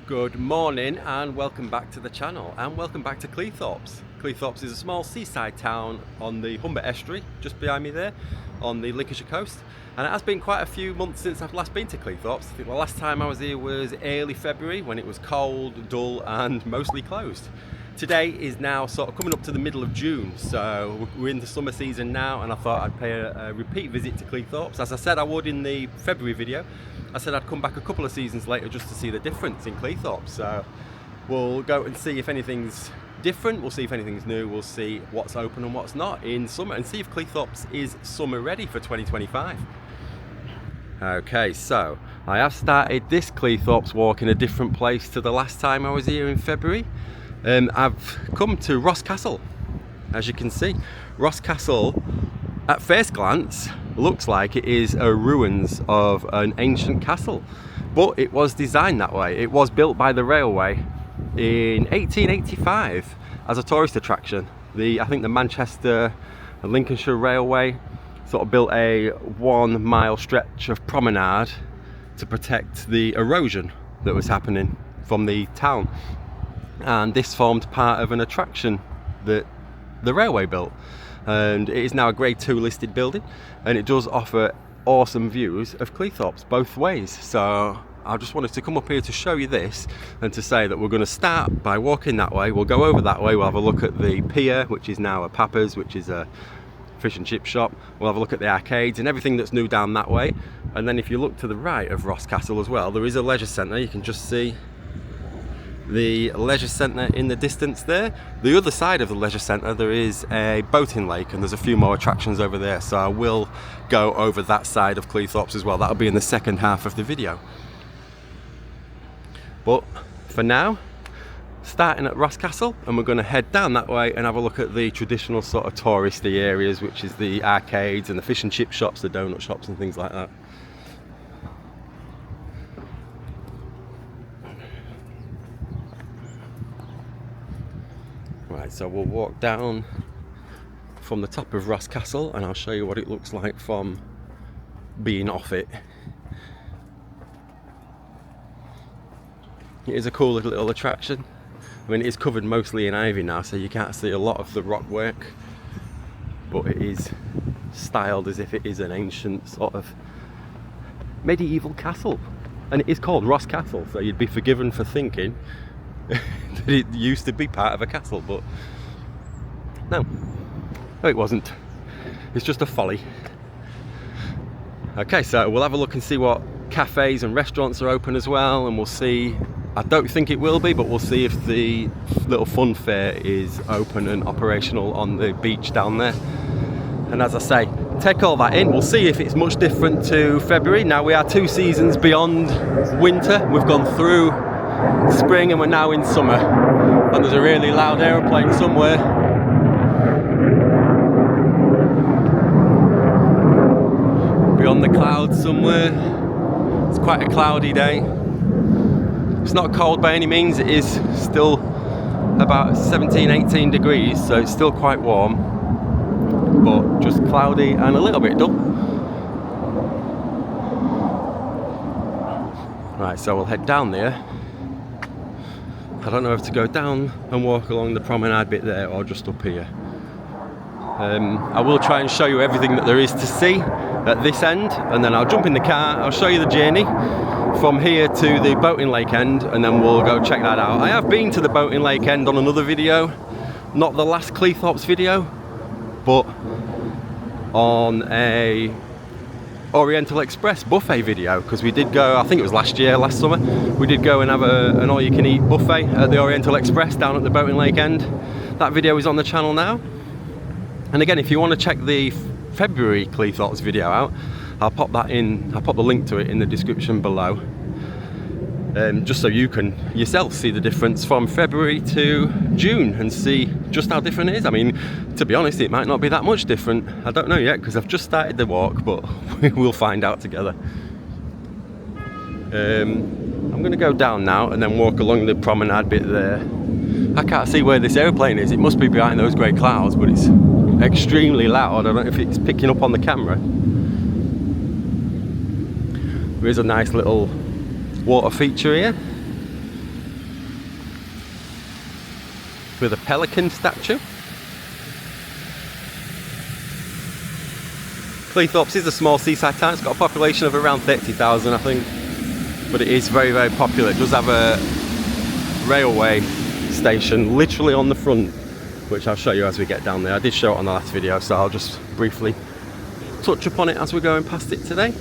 Good morning and welcome back to the channel, and welcome back to Cleethorpes. Cleethorpes is a small seaside town on the Humber estuary, just behind me there, on the Lincolnshire coast. And it has been quite a few months since I've last been to Cleethorpes. I think the last time I was here was early February, when it was cold, dull and mostly closed. Today is now sort of coming up to the middle of June, so we're in the summer season now, and I thought I'd pay a repeat visit to Cleethorpes. As I said I would in the February video, I said I'd come back a couple of seasons later just to see the difference in Cleethorpes. So we'll go and see if anything's different, we'll see if anything's new, we'll see what's open and what's not in summer, and see if Cleethorpes is summer ready for 2025. Okay, so I have started this Cleethorpes walk in a different place to the last time I was here in February. I've come to Ross Castle. As you can see, Ross Castle at first glance looks like it is a ruins of an ancient castle, but it was designed that way. It was built by the railway in 1885 as a tourist attraction. I think the Manchester and Lincolnshire Railway sort of built a 1 mile stretch of promenade to protect the erosion that was happening from the town. And this formed part of an attraction that the railway built, and it is now a grade 2 listed building, and it does offer awesome views of Cleethorpes both ways. So I just wanted to come up here to show you this and to say that we're going to start by walking that way. We'll go over that way, we'll have a look at the pier, which is now a Papa's, which is a fish and chip shop. We'll have a look at the arcades and everything that's new down that way. And then if you look to the right of Ross Castle as well, there is a leisure centre. You can just see the leisure centre in the distance there. The other side of the leisure centre, there is a boating lake, and there's a few more attractions over there, so I will go over that side of Cleethorpes as well. That'll be in the second half of the video. But for now, starting at Ross Castle, and we're going to head down that way and have a look at the traditional sort of touristy areas, which is the arcades and the fish and chip shops, the donut shops and things like that. Right, so we'll walk down from the top of Ross Castle and I'll show you what it looks like from being off it. It is a cool little attraction. I mean, it is covered mostly in ivy now, so you can't see a lot of the rock work, but it is styled as if it is an ancient sort of medieval castle, and it is called Ross Castle, so you'd be forgiven for thinking that it used to be part of a castle, but no, it wasn't. It's just a folly. Okay, so we'll have a look and see what cafes and restaurants are open as well, and we'll see. I don't think it will be, but we'll see if the little fun fair is open and operational on the beach down there. And as I say, take all that in. We'll see if it's much different to February. Now we are 2 seasons beyond winter. We've gone through spring and we're now in summer, and there's a really loud aeroplane somewhere. Beyond the clouds somewhere. It's quite a cloudy day. It's not cold by any means, it is still about 17-18 degrees, so it's still quite warm, but just cloudy and a little bit dull. Right, so we'll head down there. I don't know if to go down and walk along the promenade bit there or just up here. I will try and show you everything that there is to see at this end, and then I'll jump in the car, I'll show you the journey from here to the boating lake end, and then we'll go check that out. I have been to the boating lake end on another video, not the last Cleethorpes video, but on a Oriental Express buffet video, because we did go, I think it was last summer, we did go and have an all-you-can-eat buffet at the Oriental Express down at the boating lake end. That video is on the channel now. And again, if you want to check the February Cleethorpes video out, I'll pop that in, I'll pop the link to it in the description below, just so you can yourself see the difference from February to June and see just how different it is. I mean, to be honest, it might not be that much different. I don't know yet, because I've just started the walk, but we'll find out together. I'm going to go down now and then walk along the promenade bit there. I can't see where this aeroplane is. It must be behind those grey clouds, but it's extremely loud. I don't know if it's picking up on the camera. There is a nice little water feature here. with a pelican statue. Cleethorpes is a small seaside town. It's got a population of around 30,000, I think, but it is very, very popular. It does have a railway station literally on the front, which I'll show you as we get down there. I did show it on the last video, so I'll just briefly touch upon it as we're going past it today.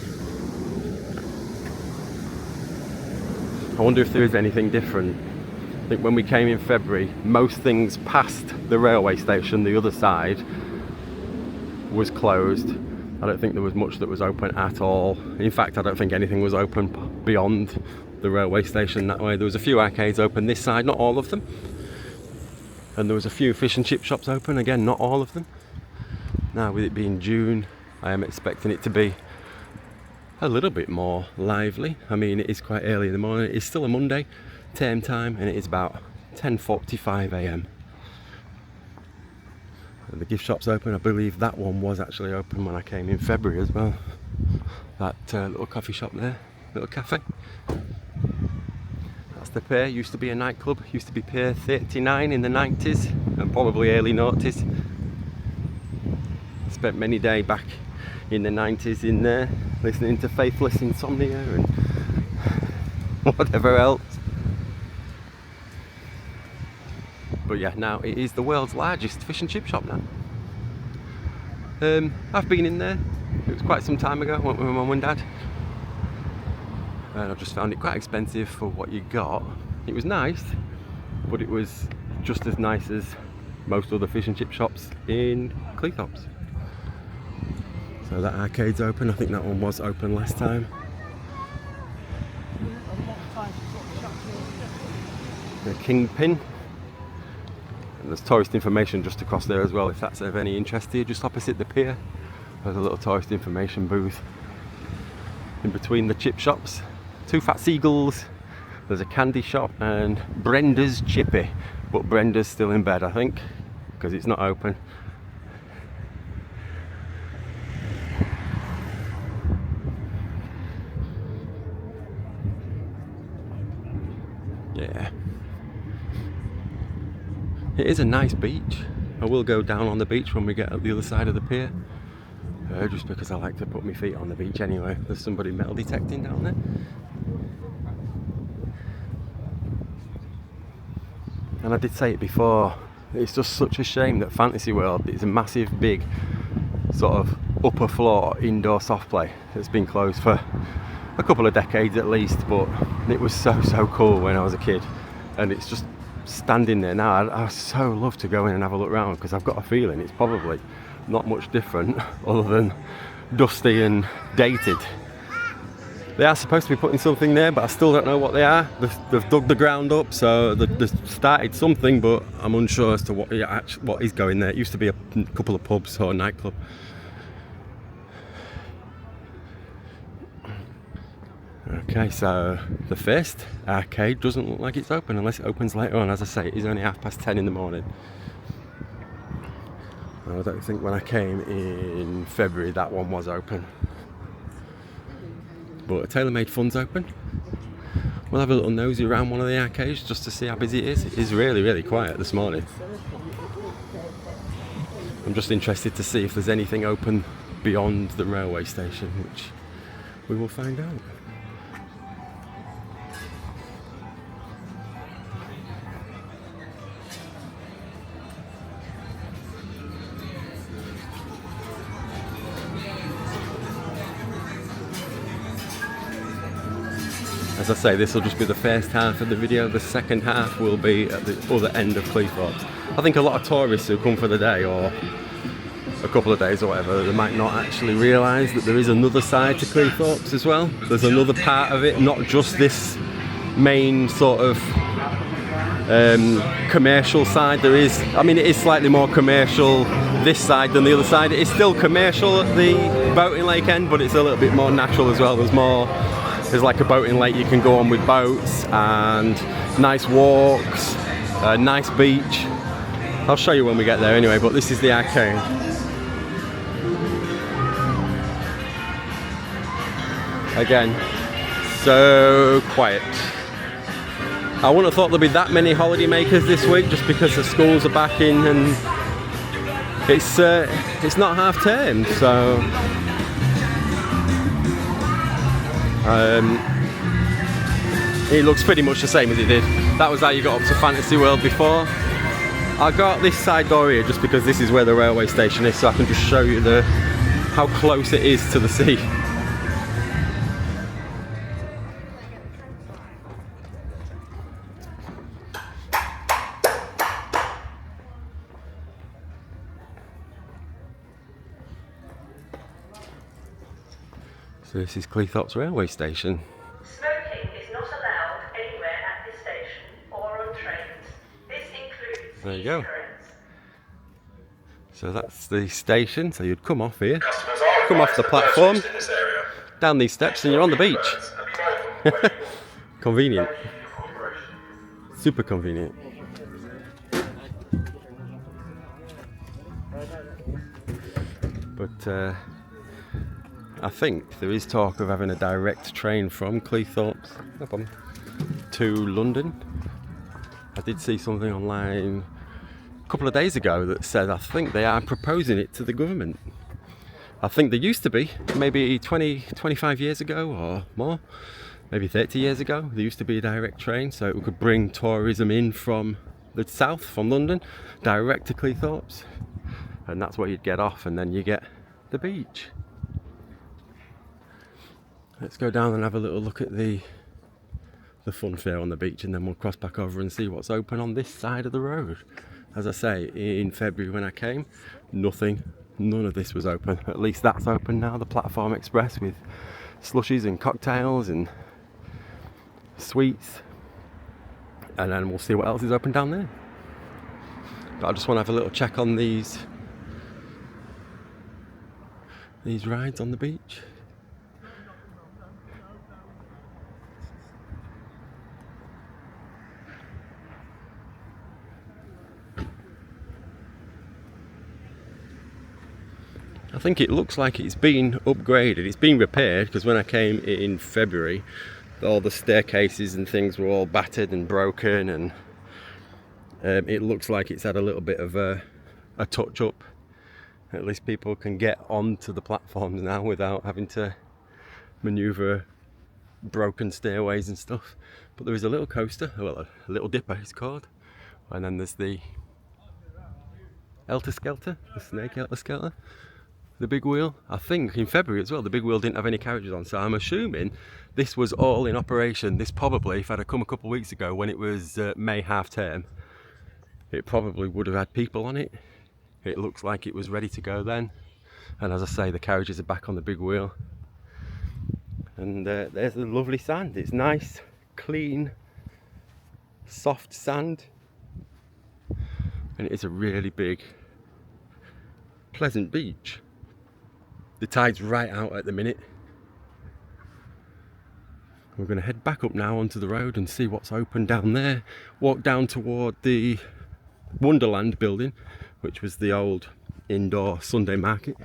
I wonder if there is anything different. I think when we came in February, most things past the railway station, the other side, was closed. I don't think there was much that was open at all. In fact, I don't think anything was open beyond the railway station that way. There was a few arcades open this side, not all of them. And there was a few fish and chip shops open, again, not all of them. Now, with it being June, I am expecting it to be a little bit more lively. I mean, it is quite early in the morning. It is still a Monday, term time, and it is about 10:45 a.m. And the gift shop's open. I believe that one was actually open when I came in February as well. That little coffee shop there, little cafe. That's the pier. Used to be a nightclub. Used to be Pier 39 in the 90s and probably early noughties. Spent many days back in the 90s in there, listening to Faithless Insomnia and whatever else. But yeah, now it is the world's largest fish and chip shop now. I've been in there. It was quite some time ago. I went with my mum and dad, and I just found it quite expensive for what you got. It was nice, but it was just as nice as most other fish and chip shops in Cleethorpes. So that arcade's open. I think that one was open last time. The Kingpin. And there's tourist information just across there as well, if that's of any interest to you. Just opposite the pier, there's a little tourist information booth in between the chip shops. Two fat seagulls. There's a candy shop and Brenda's Chippy, but Brenda's still in bed, I think, because it's not open. Yeah. It is a nice beach. I will go down on the beach when we get up the other side of the pier, just because I like to put my feet on the beach anyway. There's somebody metal detecting down there. And I did say it before, it's just such a shame that Fantasy World is a massive, big, sort of upper floor indoor soft play that's been closed for a couple of decades at least, but it was so cool when I was a kid, and it's just standing there now. I so love to go in and have a look around, because I've got a feeling it's probably not much different other than dusty and dated. They are supposed to be putting something there, but I still don't know what they are. They've dug the ground up, so they've started something, but I'm unsure as to what is going there. It used to be a couple of pubs or a nightclub. Okay, so the first arcade doesn't look like it's open unless it opens later on. As I say, it is only 10:30 in the morning. I don't think when I came in February that one was open. But Tailor-Made Fun's open. We'll have a little nosy around one of the arcades just to see how busy it is. It is really quiet this morning. I'm just interested to see if there's anything open beyond the railway station, which we will find out. As I say, this will just be the first half of the video. The second half will be at the other end of Cleethorpes. I think a lot of tourists who come for the day or a couple of days or whatever, they might not actually realise that there is another side to Cleethorpes as well. There's another part of it, not just this main sort of commercial side. There is, I mean, it is slightly more commercial this side than the other side. It is still commercial at the boating lake end, but it's a little bit more natural as well. There's like a boating lake you can go on with boats, and nice walks, a nice beach. I'll show you when we get there anyway, but this is the arcade. Again, so quiet. I wouldn't have thought there'd be that many holiday makers this week, just because the schools are back in and it's not half term, so it looks pretty much the same as it did. That was how you got up to Fantasy World before. I got this side door here just because this is where the railway station is, so I can just show you how close it is to the sea. So this is Cleethorpes railway station. Smoking is not allowed anywhere at this station or on trains. This includes There you go. e-cigarettes. So that's the station, so you'd come off here, come off the platform, down these steps and you're on the beach. Convenient. Super convenient. But I think there is talk of having a direct train from Cleethorpes to London. I did see something online a couple of days ago that said I think they are proposing it to the government. I think there used to be, maybe 25 years ago or more, maybe 30 years ago, there used to be a direct train, so it could bring tourism in from the south, from London, direct to Cleethorpes, and that's where you'd get off, and then you get the beach. Let's go down and have a little look at the fun fair on the beach, and then we'll cross back over and see what's open on this side of the road. As I say, in February when I came, none of this was open. At least that's open now, the Platform Express, with slushies and cocktails and sweets, and then we'll see what else is open down there. But I just want to have a little check on these rides on the beach. I think it looks like it's been upgraded, it's been repaired, because when I came in February all the staircases and things were all battered and broken, and it looks like it's had a little bit of a touch up. At least people can get onto the platforms now without having to manoeuvre broken stairways and stuff. But there is a little coaster, well, a little dipper it's called, and then there's the Helter Skelter, the snake Helter Skelter. The big wheel, I think in February as well, the big wheel didn't have any carriages on, so I'm assuming this was all in operation. This probably, if I'd have come a couple of weeks ago when it was May half term, it probably would have had people on it. It looks like it was ready to go then, and as I say, the carriages are back on the big wheel. And there's the lovely sand. It's nice, clean, soft sand, and it is a really big, pleasant beach. The tide's right out at the minute. We're going to head back up now onto the road and see what's open down there. Walk down toward the Wonderland building, which was the old indoor Sunday market.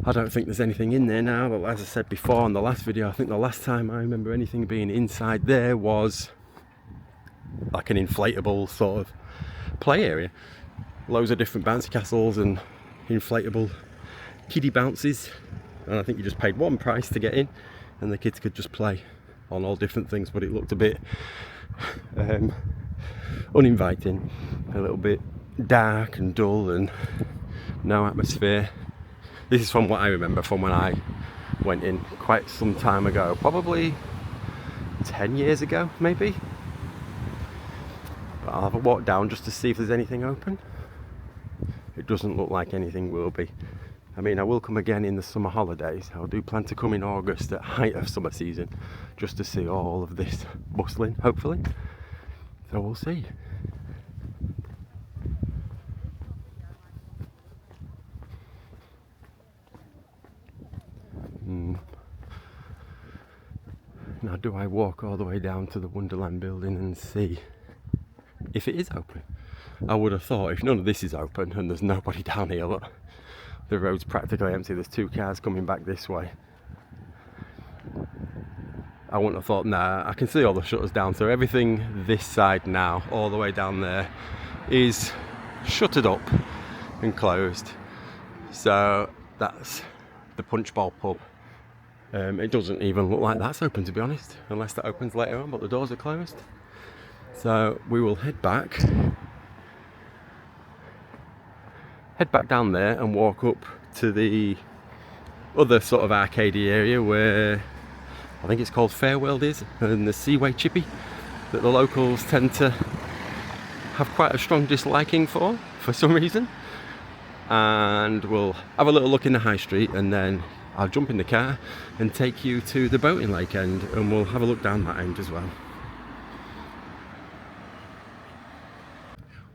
I don't think there's anything in there now, but as I said before in the last video, I think the last time I remember anything being inside there was like an inflatable sort of play area. Loads of different bouncy castles and inflatable kiddie bounces, and I think you just paid one price to get in and the kids could just play on all different things, but it looked a bit uninviting, a little bit dark and dull and no atmosphere. This is from what I remember from when I went in quite some time ago, probably 10 years ago maybe. But I'll have a walk down just to see if there's anything open. It doesn't look like anything will be. I mean, I will come again in the summer holidays. I do plan to come in August at height of summer season, just to see all of this bustling, hopefully. So we'll see. Now, do I walk all the way down to the Wonderland building and see if it is open? I would have thought if none of this is open and there's nobody down here, look, the road's practically empty. There's two cars coming back this way. I wouldn't have thought, nah, I can see all the shutters down, so everything this side now, all the way down there, is shuttered up and closed. So that's the Punch Bowl pub. It doesn't even look like that's open, to be honest, unless that opens later on, but the doors are closed. So we will head back down there and walk up to the other sort of arcadey area where I think it's called Fairworld is, and the Seaway Chippy that the locals tend to have quite a strong disliking for some reason. And we'll have a little look in the high street, and then I'll jump in the car and take you to the boating lake end, and we'll have a look down that end as well.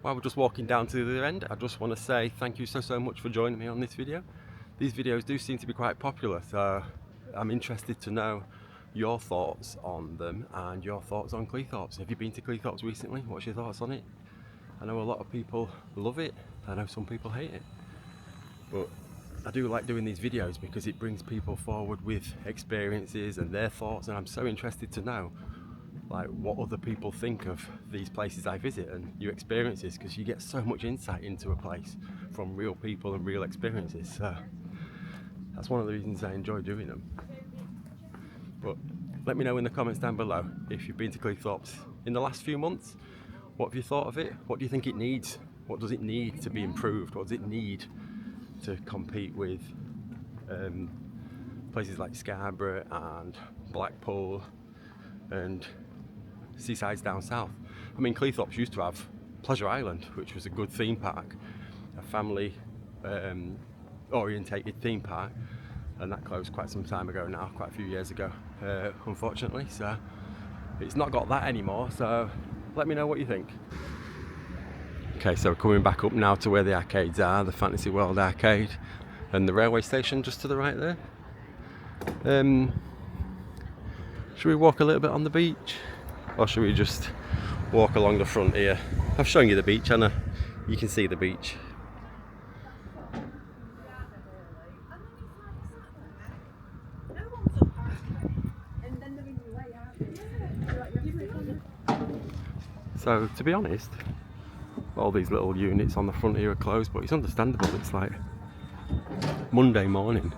While we're just walking down to the other end, I just want to say thank you so much for joining me on this video. These videos do seem to be quite popular, so I'm interested to know your thoughts on them and your thoughts on Cleethorpes. Have you been to Cleethorpes recently? What's your thoughts on it? I know a lot of people love it, I know some people hate it, but I do like doing these videos because it brings people forward with experiences and their thoughts, and I'm so interested to know like what other people think of these places I visit and your experiences, because you get so much insight into a place from real people and real experiences. So that's one of the reasons I enjoy doing them. But let me know in the comments down below if you've been to Cleethorpes in the last few months. What have you thought of it? What do you think it needs? What does it need to be improved? What does it need to compete with places like Scarborough and Blackpool and seasides down south? I mean, Cleethorpes used to have Pleasure Island, which was a good theme park, a family orientated theme park, and that closed quite some time ago now, quite a few years ago, unfortunately. So it's not got that anymore, so let me know what you think. Okay, so we're coming back up now to where the arcades are, the Fantasy World Arcade and the railway station just to the right there. Should we walk a little bit on the beach, or should we just walk along the front here? I've shown you the beach, Anna. You can see the beach. So, to be honest, all these little units on the front here are closed, but it's understandable. It's like Monday morning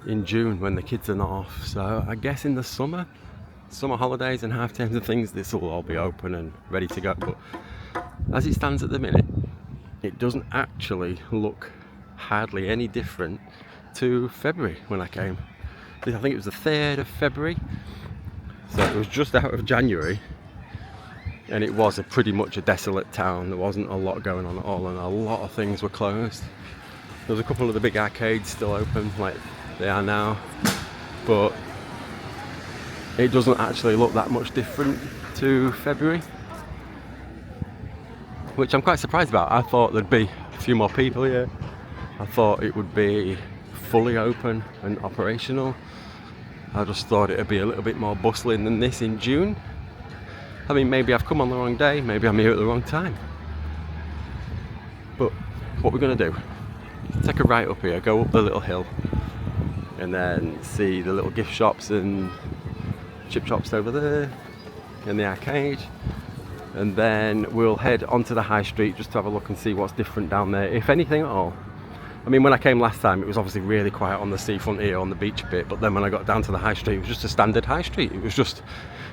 in June when the kids are not off, so I guess in the summer holidays and half terms and things, this will all be open and ready to go. But as it stands at the minute, it doesn't actually look hardly any different to February when I came. I think it was the 3rd of February, so it was just out of January, and it was pretty much a desolate town. There wasn't a lot going on at all, and a lot of things were closed. There was a couple of the big arcades still open like they are now, but it doesn't actually look that much different to February, which I'm quite surprised about. I thought there'd be a few more people here. I thought it would be fully open and operational. I just thought it'd be a little bit more bustling than this in June. I mean, maybe I've come on the wrong day, maybe I'm here at the wrong time. But what we're going to do, take a right up here, go up the little hill, and then see the little gift shops and chip shops over there, and the arcade. And then we'll head onto the high street just to have a look and see what's different down there, if anything at all. I mean, when I came last time, it was obviously really quiet on the seafront here, on the beach bit, but then when I got down to the high street, it was just a standard high street.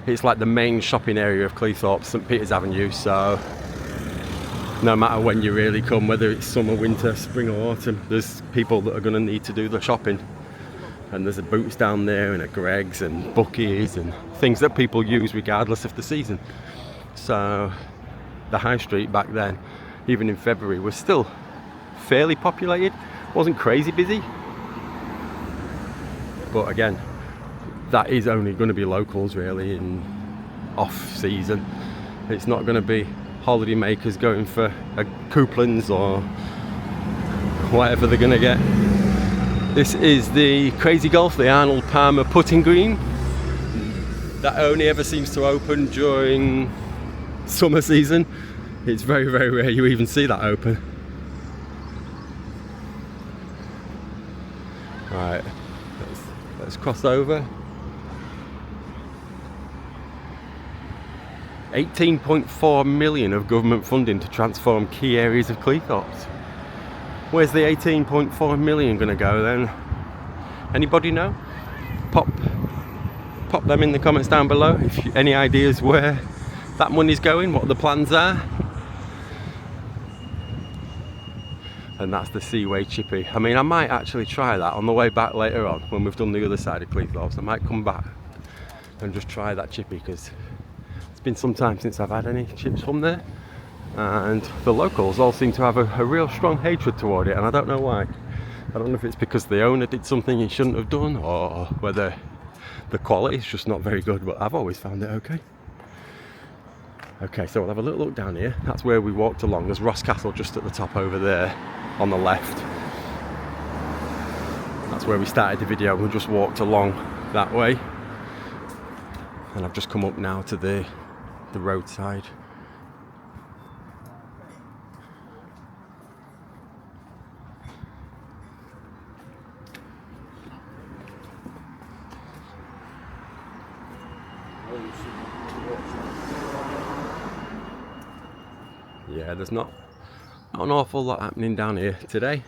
It's like the main shopping area of Cleethorpes, St Peter's Avenue, so no matter when you really come, whether it's summer, winter, spring or autumn, there's people that are going to need to do the shopping. And there's a Boots down there, and a Greggs and Bucky's and things that people use regardless of the season. So the high street back then, even in February, was still fairly populated. Wasn't crazy busy, but again, that is only going to be locals really in off season. It's not going to be holiday makers going for a Couplands or whatever they're going to get. This is the Crazy Golf, the Arnold Palmer putting green. That only ever seems to open during summer season. It's very, very rare you even see that open. Right, let's cross over. 18.4 million of government funding to transform key areas of Cleethorpes. Where's the 18.4 million going to go then? Anybody know? Pop them in the comments down below if any ideas where that money's going, what the plans are. And that's the Seaway Chippy. I mean, I might actually try that on the way back later on when we've done the other side of Cleethorpes. I might come back and just try that chippy because it's been some time since I've had any chips from there, and the locals all seem to have a real strong hatred toward it, and I don't know why. I don't know if it's because the owner did something he shouldn't have done, or whether the quality is just not very good, but I've always found it okay. Okay, so we'll have a little look down here. That's where we walked along. There's Ross Castle just at the top over there on the left. That's where we started the video. We just walked along that way, and I've just come up now to the roadside. Yeah, there's not an awful lot happening down here today.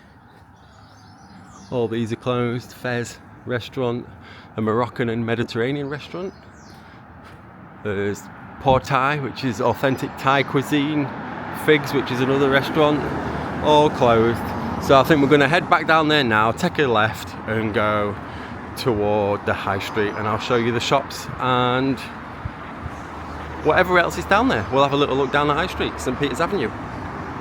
All these are closed. Fez restaurant, a Moroccan and Mediterranean restaurant. There's Port Thai, which is authentic Thai cuisine. Figs, which is another restaurant, all closed. So I think we're going to head back down there now, take a left and go toward the high street, and I'll show you the shops and whatever else is down there. We'll have a little look down the high street, St. Peter's Avenue.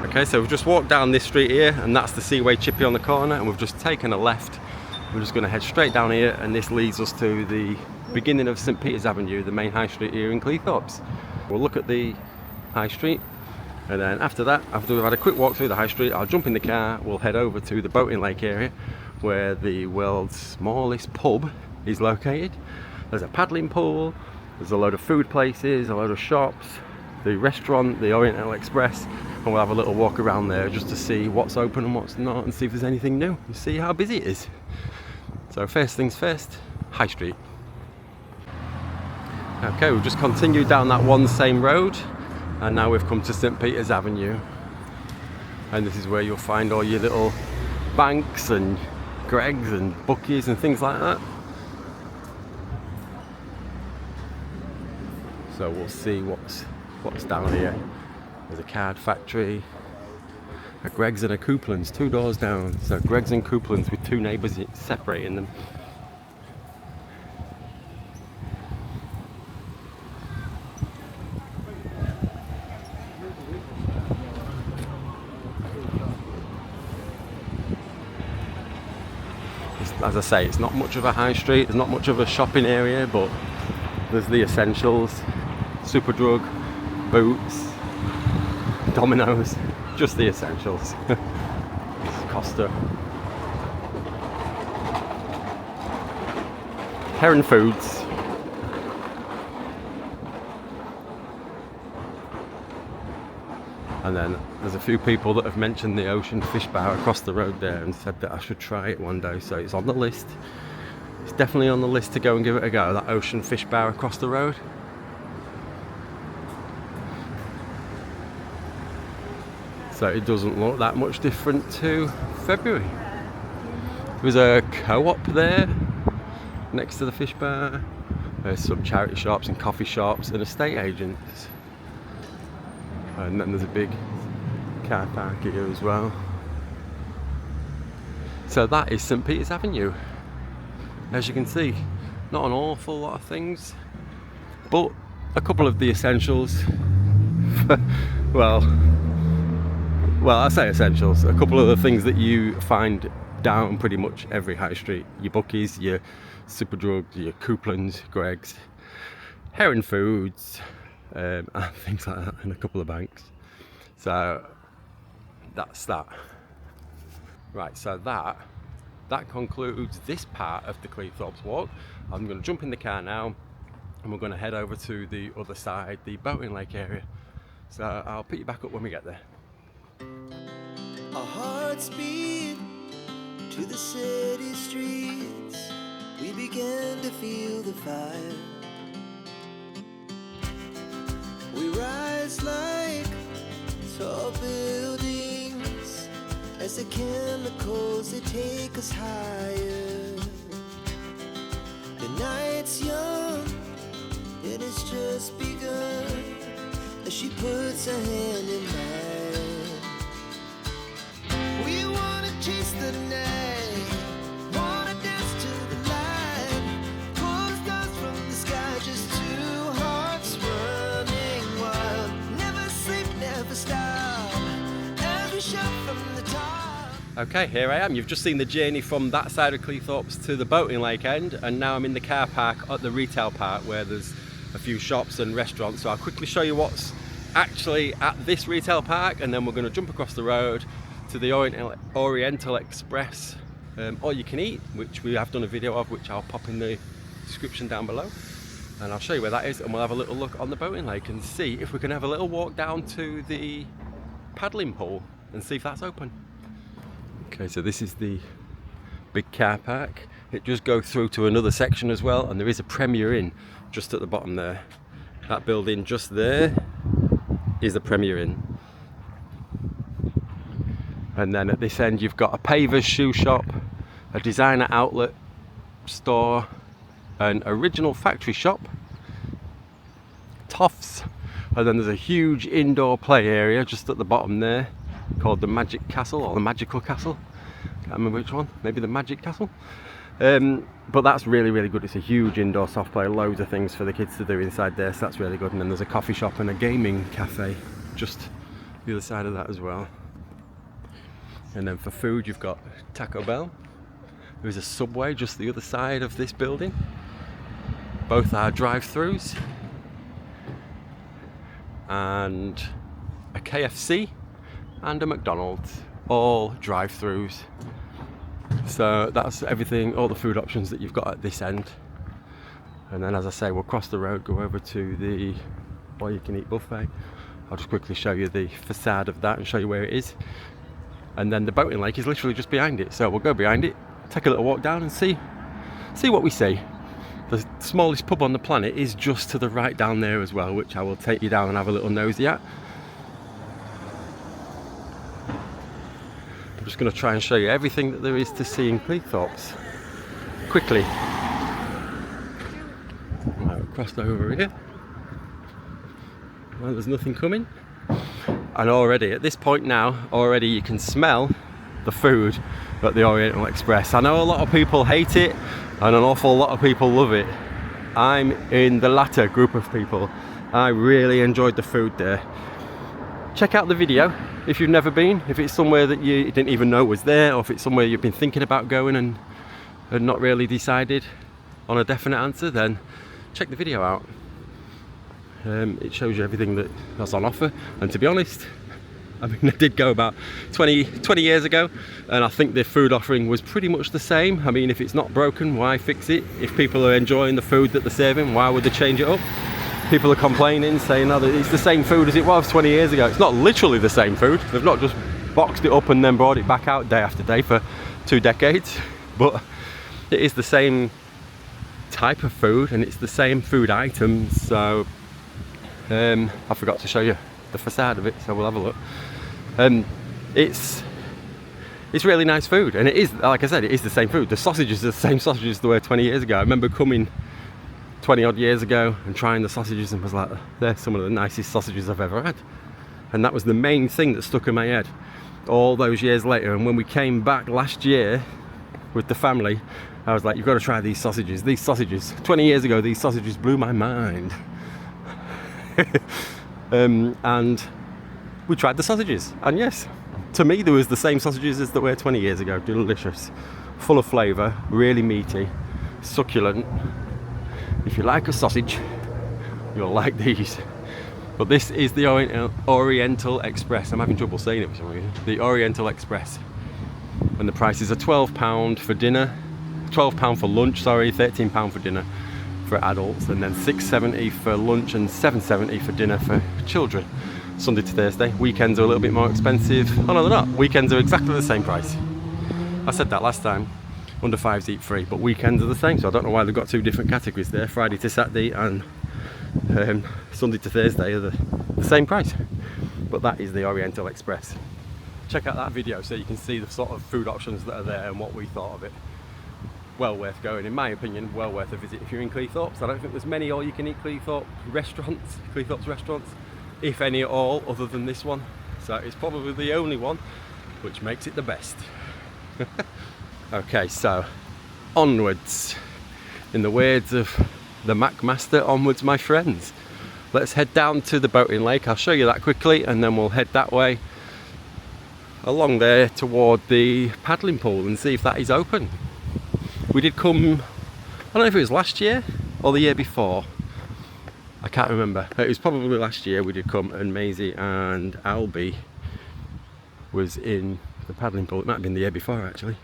Okay, so we've just walked down this street here, and that's the Seaway Chippy on the corner, and we've just taken a left. We're just going to head straight down here, and this leads us to the beginning of St. Peter's Avenue, the main high street here in Cleethorpes. We'll look at the high street, and then after that, after we've had a quick walk through the high street, I'll jump in the car, we'll head over to the boating lake area where the world's smallest pub is located. There's a paddling pool, there's a load of food places, a load of shops, the restaurant, the Oriental Express, and we'll have a little walk around there just to see what's open and what's not, and see if there's anything new, and see how busy it is. So first things first, high street. Okay, we've just continued down that one same road, and now we've come to St. Peter's Avenue, and this is where you'll find all your little banks and Greggs and bookies and things like that. So we'll see what's down here. There's a card factory, a Greggs and a Couplands 2 doors down. So Greggs and Couplands with two neighbours separating them. As I say, it's not much of a high street, there's not much of a shopping area, but there's the essentials: Superdrug, Boots, Domino's, just the essentials. Costa, Heron Foods, and then there's a few people that have mentioned the Ocean Fish Bar across the road there and said that I should try it one day, so it's on the list. It's definitely on the list to go and give it a go, that Ocean Fish Bar across the road. So it doesn't look that much different to February. There's a co-op there next to the fish bar. There's some charity shops and coffee shops and estate agents. And then there's a big car park here as well. So that is St. Peter's Avenue. As you can see, not an awful lot of things, but a couple of the essentials. well, I say essentials. A couple of the things that you find down pretty much every high street. Your bookies, your Superdrug, your Couplands, Greggs, Heron Foods, and things like that, and a couple of banks. So that's that. Right, so that concludes this part of the Cleethorpes walk. I'm going to jump in the car now, and we're going to head over to the other side, the boating lake area. So I'll pick you back up when we get there. Our hearts beat to the city streets. We began to feel the fire. We tall buildings as the chemicals, they take us higher. The night's young, and it's just begun as she puts her hand in mine. We wanna chase the night, wanna dance to the light, pull the stars from the sky, just two hearts running wild. Never sleep, never stop, as we shout from the top. Okay, here I am. You've just seen the journey from that side of Cleethorpes to the boating lake end, and now I'm in the car park at the retail part where there's a few shops and restaurants. So I'll quickly show you what's actually at this retail park, and then we're going to jump across the road to the Oriental Express all you can eat, which we have done a video of, which I'll pop in the description down below, and I'll show you where that is, and we'll have a little look on the boating lake and see if we can have a little walk down to the paddling pool and see if that's open. Okay, so this is the big car park. It just goes through to another section as well, and there is a Premier Inn just at the bottom there. That building just there is the Premier Inn. And then at this end you've got a paver's shoe shop, a designer outlet store, an original factory shop, Toffs, and then there's a huge indoor play area just at the bottom there called the Magic Castle, or the Magical Castle. Can't remember which one, maybe the Magic Castle. But that's really, really good. It's a huge indoor soft play, loads of things for the kids to do inside there, so that's really good. And then there's a coffee shop and a gaming cafe just the other side of that as well. And then for food you've got Taco Bell. There's a Subway just the other side of this building. Both are drive-throughs. And a KFC and a McDonald's, all drive-throughs. So that's everything, all the food options that you've got at this end. And then, as I say, we'll cross the road, go over to the all-you-can-eat buffet. I'll just quickly show you the facade of that and show you where it is. And then the boating lake is literally just behind it. So we'll go behind it, take a little walk down and see what we see. The smallest pub on the planet is just to the right down there as well, which I will take you down and have a little nosy at. I'm just going to try and show you everything that there is to see in Cleethorpes quickly. Right, we've crossed over here. Well, there's nothing coming. And already, at this point now, already you can smell the food at the Oriental Express. I know a lot of people hate it and an awful lot of people love it. I'm in the latter group of people. I really enjoyed the food there. Check out the video if you've never been, if it's somewhere that you didn't even know was there, or if it's somewhere you've been thinking about going and not really decided on a definite answer, then check the video out. It shows you everything that's on offer, and to be honest, I mean, I did go about 20 years ago, and I think the food offering was pretty much the same. I mean, if it's not broken, why fix it? If people are enjoying the food that they're serving, why would they change it up? People are complaining, saying that it's the same food as it was 20 years ago. It's not literally the same food. They've not just boxed it up and then brought it back out day after day for 2 decades, but it is the same type of food and it's the same food items. So I forgot to show you the facade of it, so we'll have a look. It's really nice food, and it is, like I said, it is the same food. The sausages are the same sausages they were 20 years ago. I remember coming 20 odd years ago and trying the sausages and was like, they're some of the nicest sausages I've ever had. And that was the main thing that stuck in my head all those years later. And when we came back last year with the family, I was like, you've got to try these sausages. These sausages, 20 years ago, these sausages blew my mind. And we tried the sausages, and yes, to me there was the same sausages as that were 20 years ago. Delicious, full of flavour, really meaty, succulent. If you like a sausage, you'll like these. But this is the Oriental Express. I'm having trouble saying it for some reason. The Oriental Express. And the prices are £12 for dinner, £12 for lunch, sorry, £13 for dinner for adults, and then £6.70 for lunch and £7.70 for dinner for children. Sunday to Thursday. Weekends are a little bit more expensive. Oh no, they're not. Weekends are exactly the same price. I said that last time. Under 5s eat free, but weekends are the same, so I don't know why they've got 2 different categories there. Friday to Saturday and Sunday to Thursday are the same price. but that is the Oriental Express. Check out that video so you can see the sort of food options that are there and what we thought of it. Well worth going, in my opinion, well worth a visit if you're in Cleethorpes. I don't think there's many all-you-can-eat Cleethorpes restaurants, if any at all, other than this one. So it's probably the only one, which makes it the best. Okay, so onwards. In the words of the Mac Master, onwards my friends. Let's head down to the boating lake. I'll show you that quickly and then we'll head that way along there toward the paddling pool and see if that is open. We did come, I don't know if it was last year or the year before, I can't remember. It was probably last year we did come, and Maisie and Albie was in the paddling pool. It might have been the year before actually.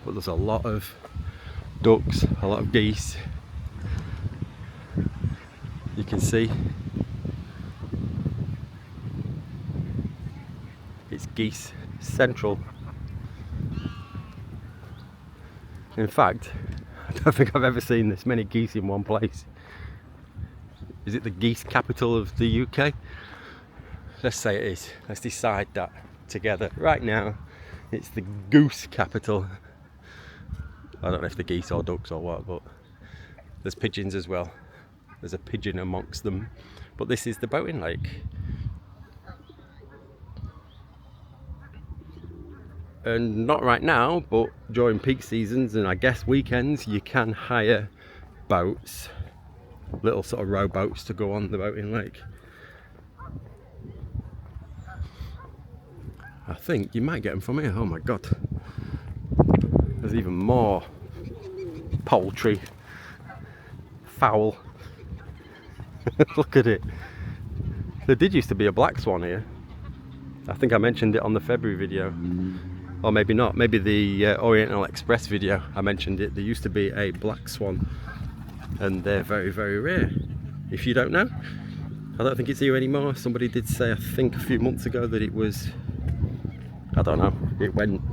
But there's a lot of ducks, a lot of geese. You can see it's geese central. In fact, I don't think I've ever seen this many geese in one place. Is it the geese capital of the UK? Let's say it is. Let's decide that together. Right now, it's the goose capital. I don't know if the geese or ducks or what, but there's pigeons as well. There's a pigeon amongst them. But this is the boating lake. And not right now, but during peak seasons and I guess weekends, you can hire boats, little sort of rowboats to go on the boating lake. I think you might get them from here. Oh my god, there's even more poultry, fowl. Look at it. There did used to be a black swan here. I think I mentioned it on the February video. Or maybe not, maybe the Oriental Express video I mentioned it. There used to be a black swan and they're very, very rare. If you don't know, I don't think it's here anymore. Somebody did say, I think a few months ago, that it was, I don't know,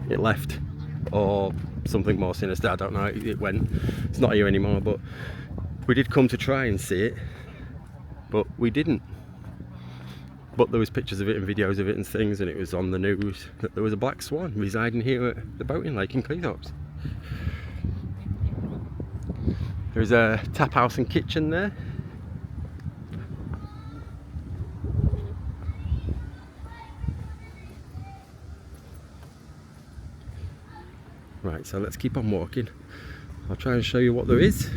it left, or something more sinister, I don't know, it went. It's not here anymore, but we did come to try and see it, but we didn't. But there was pictures of it and videos of it and things, and it was on the news that there was a black swan residing here at the boating lake in Cleethorpes. There's a tap house and kitchen there. Right, so let's keep on walking. I'll try and show you what there is.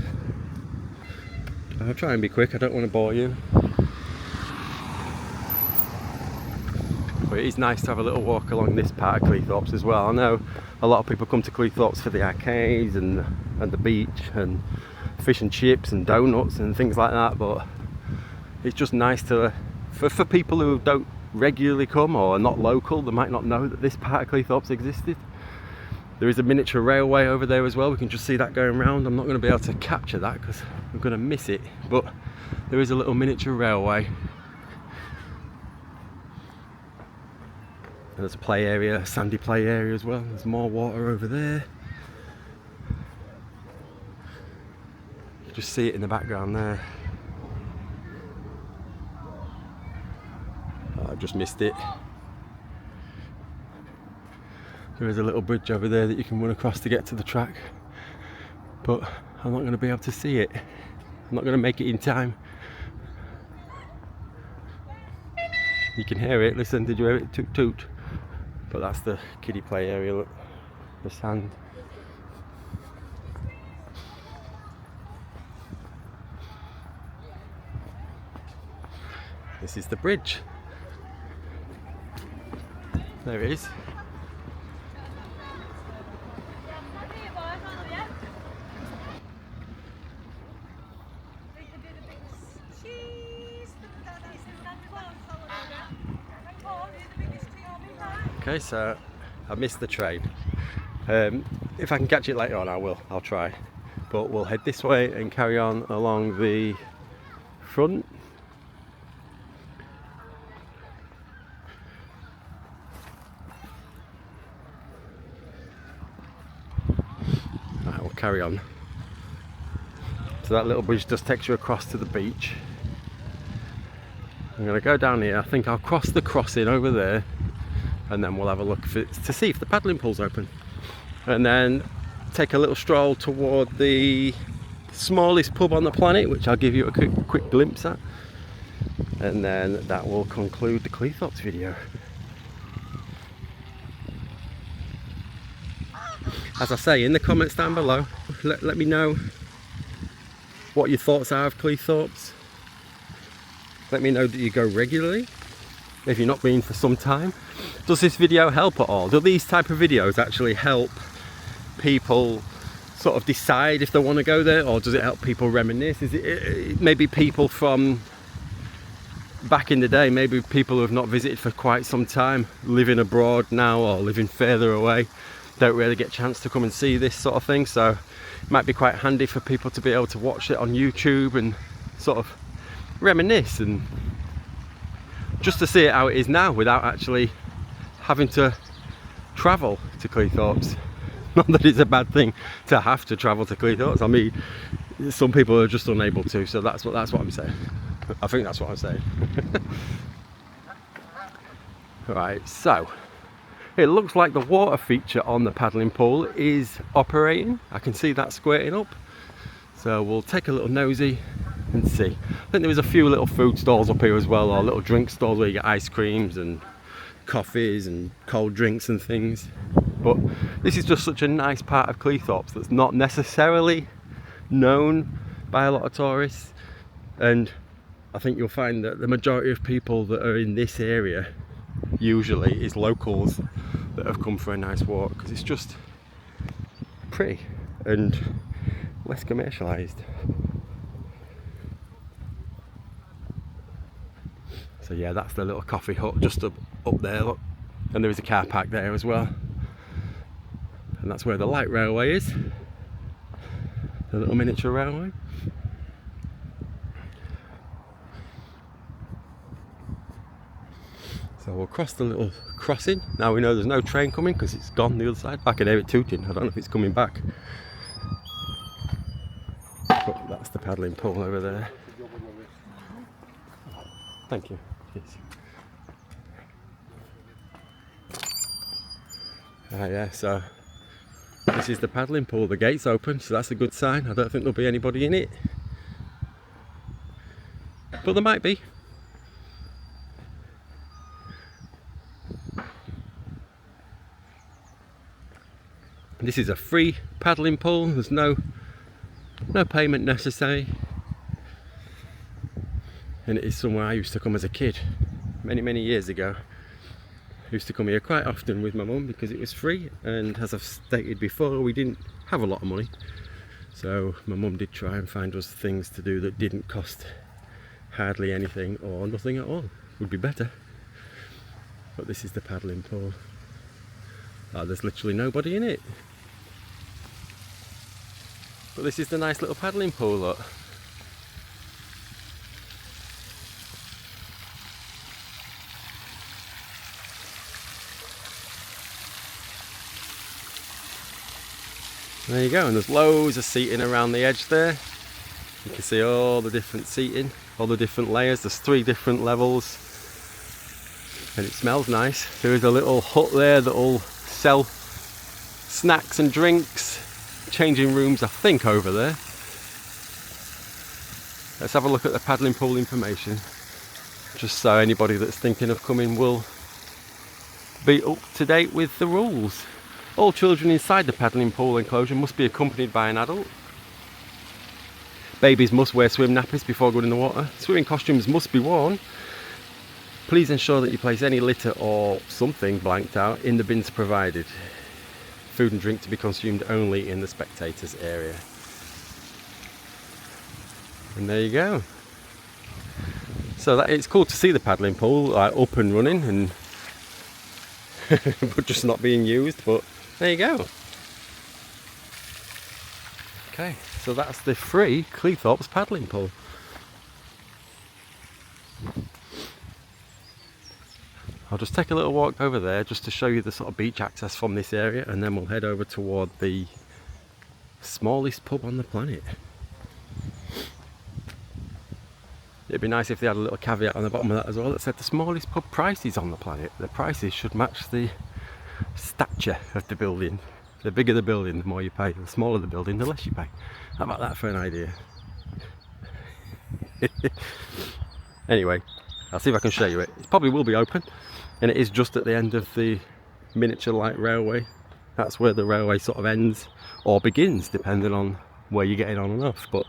I'll try and be quick, I don't want to bore you. But it is nice to have a little walk along this part of Cleethorpes as well. I know a lot of people come to Cleethorpes for the arcades and the beach and fish and chips and donuts and things like that, but it's just nice to, for people who don't regularly come or are not local, they might not know that this part of Cleethorpes existed. There is a miniature railway over there as well. We can just see that going round. I'm not going to be able to capture that because I'm going to miss it, but there is a little miniature railway. And there's a play area, a sandy play area as well. There's more water over there. You just see it in the background there. Oh, I just missed it. There is a little bridge over there that you can run across to get to the track, but I'm not going to be able to see it. I'm not going to make it in time. You can hear it, listen, did you hear it? Toot toot. But that's the kiddie play area, look, the sand. This is the bridge. There it is. Okay, so I missed the train. If I can catch it later on, I will. I'll try. But we'll head this way and carry on along the front. Alright, we'll carry on. So that little bridge just takes you across to the beach. I'm going to go down here. I think I'll cross the crossing over there, and then we'll have a look to see if the paddling pool's open, and then take a little stroll toward the smallest pub on the planet, which I'll give you a quick glimpse at, and then that will conclude the Cleethorpes video. As I say, in the comments down below, let me know what your thoughts are of Cleethorpes. Let me know that you go regularly, if you're not been for some time. Does this video help at all? Do these type of videos actually help people sort of decide if they want to go there, or does it help people reminisce? Is it maybe people from back in the day, maybe people who have not visited for quite some time, living abroad now or living further away, don't really get a chance to come and see this sort of thing, so it might be quite handy for people to be able to watch it on YouTube and sort of reminisce, and just to see it how it is now without actually having to travel to Cleethorpes. Not that it's a bad thing to have to travel to Cleethorpes. I mean, some people are just unable to, so that's what I'm saying. I think that's what I'm saying. Right, so it looks like the water feature on the paddling pool is operating. I can see that squirting up, so we'll take a little nosy and see. I think there was a few little food stalls up here as well, or little drink stalls where you get ice creams and coffees and cold drinks and things. But this is just such a nice part of Cleethorpes that's not necessarily known by a lot of tourists, and I think you'll find that the majority of people that are in this area usually is locals that have come for a nice walk, because it's just pretty and less commercialised. So yeah, that's the little coffee hut just up there, look, and there is a car park there as well, and that's where the light railway is, the little miniature railway. So we'll cross the little crossing. Now we know there's no train coming because it's gone the other side. I can hear it tooting. I don't know if it's coming back. But that's the paddling pool over there. Thank you. Yes. Yeah, so this is the paddling pool. The gate's open, so that's a good sign. I don't think there'll be anybody in it, but there might be. This is a free paddling pool. There's no payment necessary, and it is somewhere I used to come as a kid many years ago. I used to come here quite often with my mum because it was free, and as I've stated before, we didn't have a lot of money, so my mum did try and find us things to do that didn't cost hardly anything or nothing at all. Would be better. But this is the paddling pool. Oh, there's literally nobody in it. But this is the nice little paddling pool, look. There you go, and there's loads of seating around the edge there. You can see all the different seating, all the different layers. There's 3 different levels, and it smells nice. There is a little hut there that'll sell snacks and drinks. Changing rooms, I think, over there. Let's have a look at the paddling pool information, just so anybody that's thinking of coming will be up to date with the rules. All children inside the paddling pool enclosure must be accompanied by an adult. Babies must wear swim nappies before going in the water. Swimming costumes must be worn. Please ensure that you place any litter or something blanked out in the bins provided. Food and drink to be consumed only in the spectators area. And there you go. So it's cool to see the paddling pool up and running, and but just not being used, but there you go. Okay, so that's the free Cleethorpes paddling pool. I'll just take a little walk over there just to show you the sort of beach access from this area, and then we'll head over toward the smallest pub on the planet. It'd be nice if they had a little caveat on the bottom of that as well that said the smallest pub prices on the planet. The prices should match the stature of the building. The bigger the building, the more you pay. The smaller the building, the less you pay. How about that for an idea? Anyway, I'll see if I can show you it. It probably will be open, and it is just at the end of the miniature light railway. That's where the railway sort of ends or begins, depending on where you're getting on and off. But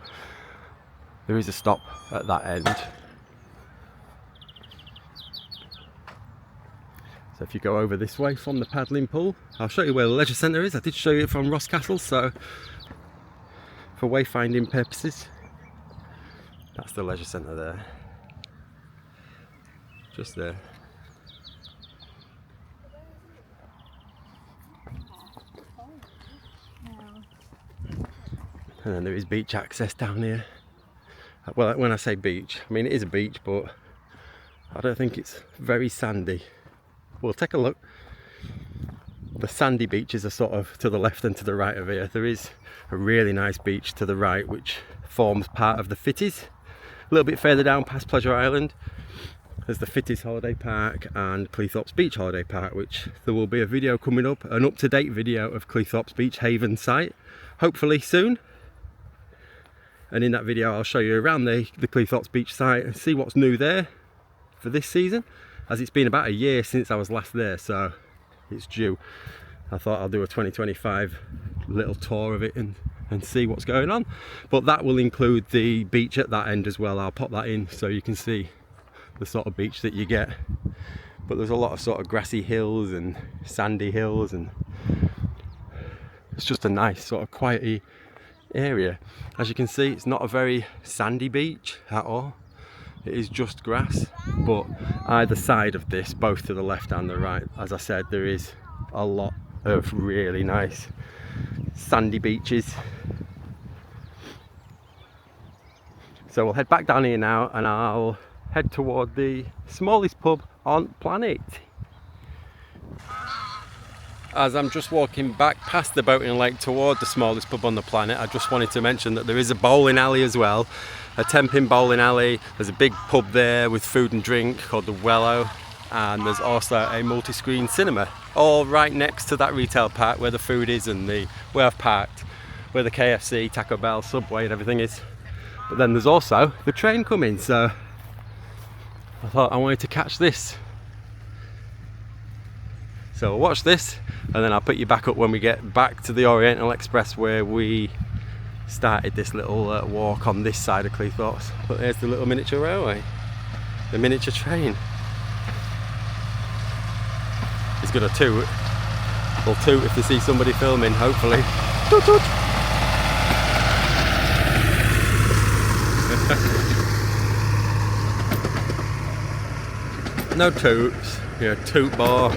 there is a stop at that end. So if you go over this way from the paddling pool, I'll show you where the leisure centre is. I did show you it from Rosscastle, so for wayfinding purposes, that's the leisure centre there. Just there. And then there is beach access down here. Well, when I say beach, I mean it is a beach, but I don't think it's very sandy. We'll take a look. The sandy beaches are sort of to the left and to the right of here. There is a really nice beach to the right which forms part of the Fitties. A little bit further down past Pleasure Island, there's the Fitties Holiday Park and Cleethorpes Beach Holiday Park, which there will be a video coming up, an up-to-date video of Cleethorpes Beach Haven site, hopefully soon. And in that video I'll show you around the Cleethorpes Beach site and see what's new there for this season, as it's been about a year since I was last there, so it's due. I thought I'll do a 2025 little tour of it and see what's going on. But that will include the beach at that end as well. I'll pop that in so you can see the sort of beach that you get. But there's a lot of sort of grassy hills and sandy hills, and it's just a nice sort of quiety area. As you can see, it's not a very sandy beach at all. It is just grass, but either side of this, both to the left and the right, as I said, there is a lot of really nice sandy beaches. So we'll head back down here now, and I'll head toward the smallest pub on planet. As I'm just walking back past the boating lake toward the smallest pub on the planet, I just wanted to mention that there is a bowling alley as well, a 10-pin bowling alley. There's a big pub there with food and drink called the Wello, and there's also a multi-screen cinema, all right next to that retail park where the food is and where I've parked, where the KFC, Taco Bell, Subway and everything is. But then there's also the train coming, so I thought I wanted to catch this. So we'll watch this, and then I'll put you back up when we get back to the Oriental Express where we started this little walk on this side of Cleethorpes. But there's the little miniature railway, the miniature train. He's gonna toot. We'll toot if they see somebody filming, hopefully. Toot toot! No toots, yeah, toot bar.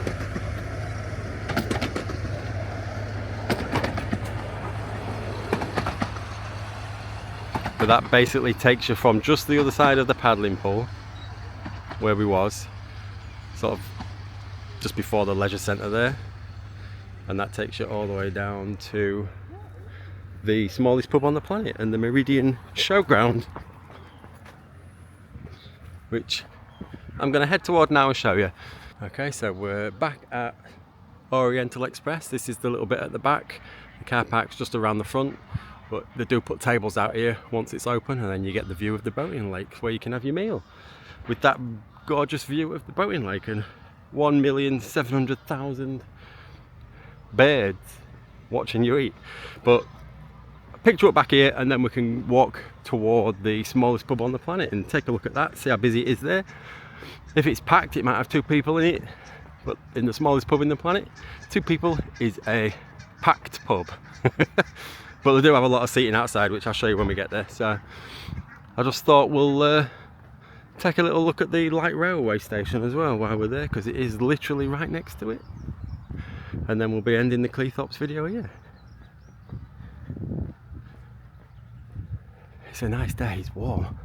So that basically takes you from just the other side of the paddling pool, where we was, sort of just before the leisure centre there, and that takes you all the way down to the smallest pub on the planet and the Meridian Showground, which I'm going to head toward now and show you. Okay, so we're back at Oriental Express. This is the little bit at the back. The car park's just around the front, but they do put tables out here once it's open, and then you get the view of the boating lake where you can have your meal with that gorgeous view of the boating lake and 1,700,000 birds watching you eat. But I'll picture up back here, and then we can walk toward the smallest pub on the planet and take a look at that, see how busy it is there. If it's packed, it might have 2 people in it, but in the smallest pub in the planet, 2 people is a packed pub. But they do have a lot of seating outside, which I'll show you when we get there. So I just thought we'll take a little look at the light railway station as well while we're there, because it is literally right next to it. And then we'll be ending the Cleethorpes video here. It's a nice day, it's warm.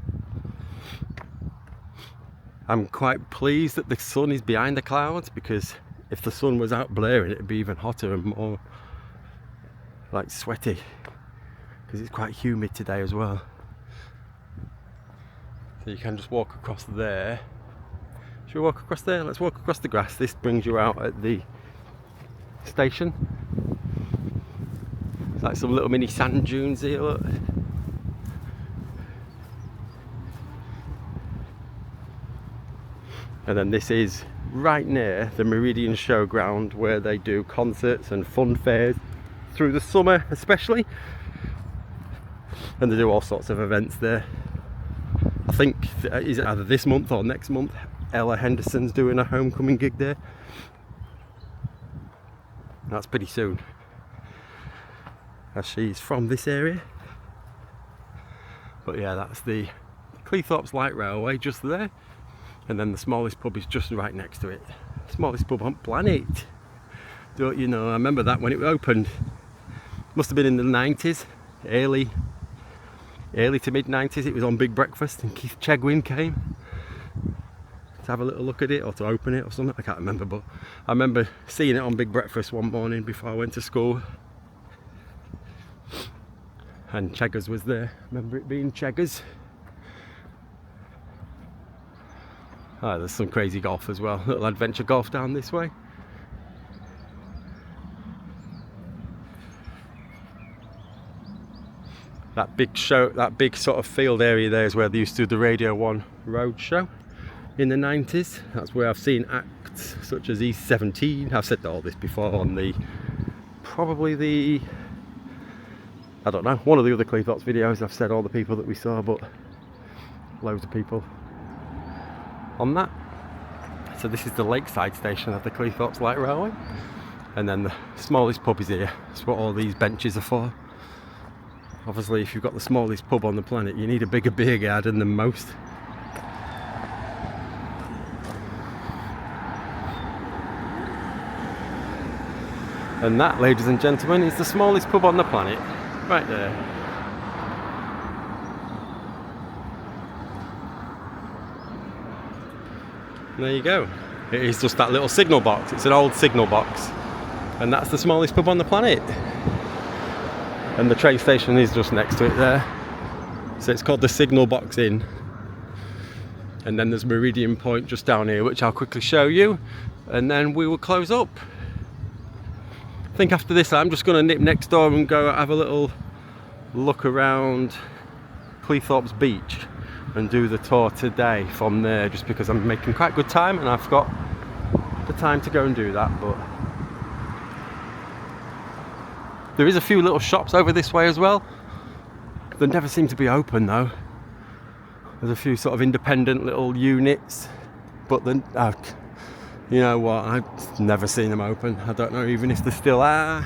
I'm quite pleased that the sun is behind the clouds, because if the sun was out blaring, it'd be even hotter and more like sweaty, because it's quite humid today as well. So you can just walk across there. Should we walk across there? Let's walk across the grass. This brings you out at the station. It's like some little mini sand dunes here, look. And then this is right near the Meridian Showground, where they do concerts and fun fairs through the summer especially. And they do all sorts of events there. I think, is it either this month or next month, Ella Henderson's doing a homecoming gig there. That's pretty soon, as she's from this area. But yeah, that's the Cleethorpes Light Railway just there. And then the smallest pub is just right next to it. Smallest pub on planet. Don't you know? I remember that when it opened. Must have been in the 90s, early to mid 90s. It was on Big Breakfast, and Keith Chegwin came to have a little look at it, or to open it or something. I can't remember, but I remember seeing it on Big Breakfast one morning before I went to school. And Cheggers was there. I remember it being Cheggers. Oh, there's some crazy golf as well. Little adventure golf down this way. That big show, that big sort of field area there is where they used to do the Radio 1 road show in the 90s. That's where I've seen acts such as E17. I've said all this before on the, probably the, I don't know, one of the other Cleethorpes videos. I've said all the people that we saw, but loads of people on that. So this is the lakeside station of the Cleethorpes Light Railway, and then the smallest pub is here. That's what all these benches are for. Obviously, if you've got the smallest pub on the planet, you need a bigger beer garden than most. And that, ladies and gentlemen, is the smallest pub on the planet, right there. There you go. It is just that little signal box. It's an old signal box, and that's the smallest pub on the planet. And the train station is just next to it there. So it's called the Signal Box Inn. And then there's Meridian Point just down here, which I'll quickly show you, and then we will close up. I think after this I'm just going to nip next door and go have a little look around Cleethorpes Beach and do the tour today from there, just because I'm making quite good time and I've got the time to go and do that. But there is a few little shops over this way as well. They never seem to be open though. There's a few sort of independent little units, but then you know what, I've never seen them open. I don't know even if they still are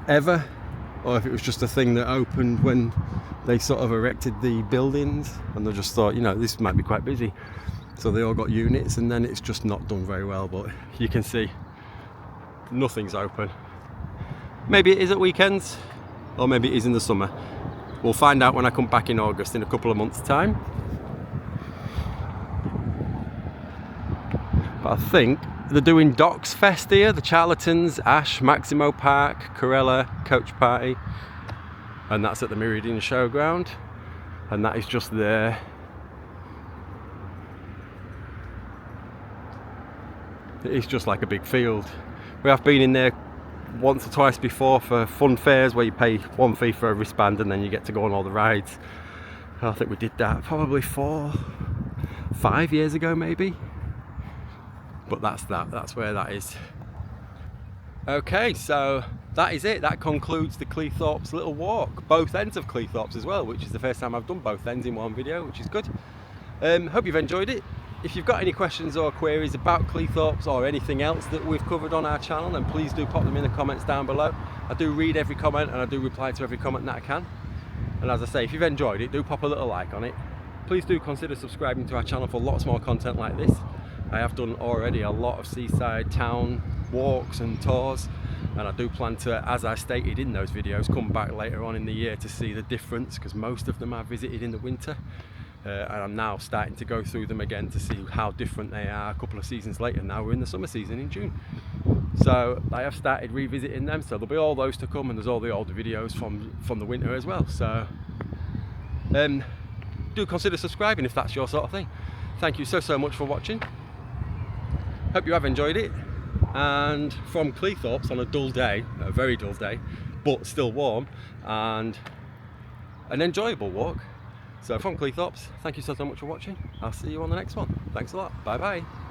ever, or if it was just a thing that opened when they sort of erected the buildings and they just thought, you know, this might be quite busy, so they all got units, and then it's just not done very well. But you can see nothing's open. Maybe it is at weekends, or maybe it is in the summer. We'll find out when I come back in August, in a couple of months' time. But I think they're doing Docks Fest here, the Charlatans, Ash, Maximo Park, Corella, Coach Party, and that's at the Meridian Showground, and that is just there. It is just like a big field. We have been in there once or twice before for fun fairs where you pay one fee for a wristband and then you get to go on all the rides. I think we did that probably 4-5 years ago maybe. But that's where that is. Okay, so that is it. That concludes the Cleethorpes little walk, both ends of Cleethorpes as well, which is the first time I've done both ends in one video, which is good. Hope you've enjoyed it. If you've got any questions or queries about Cleethorpes or anything else that we've covered on our channel, then please do pop them in the comments down below. I do read every comment and I do reply to every comment that I can. And as I say, if you've enjoyed it, do pop a little like on it. Please do consider subscribing to our channel for lots more content like this. I have done already a lot of seaside town walks and tours, and I do plan to, as I stated in those videos, come back later on in the year to see the difference, because most of them I visited in the winter. And I'm now starting to go through them again to see how different they are a couple of seasons later. Now we're in the summer season in June. So I have started revisiting them, so there'll be all those to come, and there's all the older videos from the winter as well. So do consider subscribing if that's your sort of thing. Thank you so much for watching. Hope you have enjoyed it. And from Cleethorpes on a dull day, a very dull day, but still warm and an enjoyable walk. So from Cleethorpes, thank you so much for watching. I'll see you on the next one. Thanks a lot. Bye bye.